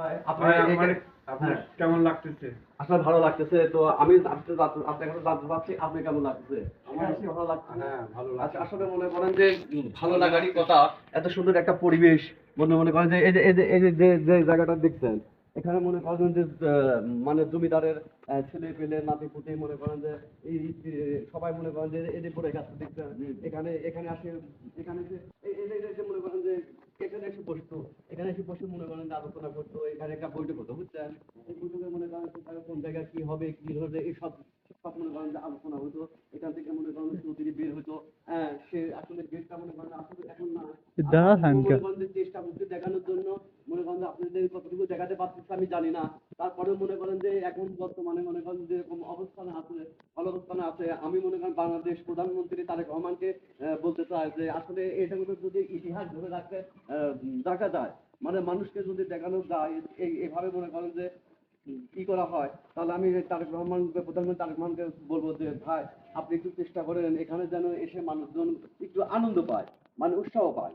ভাই আমার আপনার কেমন লাগতেছে? আসলে ভালো লাগতেছে। তো আমি আপনার কাছে জানতে চাচ্ছি আপনি কেমন লাগতেছে? আমার বেশি ভালো লাগছে। হ্যাঁ, ভালো লাগছে। আসলে মনে করেন যে ভালো লাগারই কথা। এত সুন্দর একটা পরিবেশ, মনে করেন যে এই যে জায়গাটা দেখছেন, এখানে মনে করেন যে মানে জমিদারের ছেলে পেলে নাতি পুতি মনে করেন যে এই সবাই মনে করেন যে এই যে পড়ে গেছে দেখছেন, এখানে এখানে আসে, এখানে যে এই যে মনে করেন যে এখানে এসে বসতো, এখানে এসে বসে মনে করেন যে আলোচনা করতো, এখানে একটা বৈঠক হতো বুঝছেন। এই বৈঠকে মনে করেন যে তারা কোন জায়গায় কি হবে কি হবে এইসব সব মনে করেন যে আলোচনা হতো। এখান থেকে মনে করেন চৌধুরী বের হতো। হ্যাঁ, সে আসলে বেরটা মনে করেন আসলে এখন না। মনে করেন যে চেষ্টা করতে দেখানোর জন্য মনে করেন যে আপনাদের কতটুকু দেখাতে পারতেছে আমি জানি না। তারপরেও মনে করেন যে এখন বর্তমানে মনে করেন যে এরকম অবস্থানে আছে, ভালো অবস্থানে আছে। আমি মনে করেন বাংলাদেশ প্রধানমন্ত্রী তারেক রহমানকে বলতে চাই যে আসলে এটা যদি ইতিহাস ধরে রাখা যায়, মানে মানুষকে যদি দেখানো যায় এইভাবে মনে করেন যে কি করা হয়, তাহলে আমি তারেক রহমান প্রধানমন্ত্রী তারেক রহমানকে বলবো যে ভাই আপনি একটু চেষ্টা করেন এখানে যেন এসে মানুষজন একটু আনন্দ পায়, মানে উৎসাহ পায়।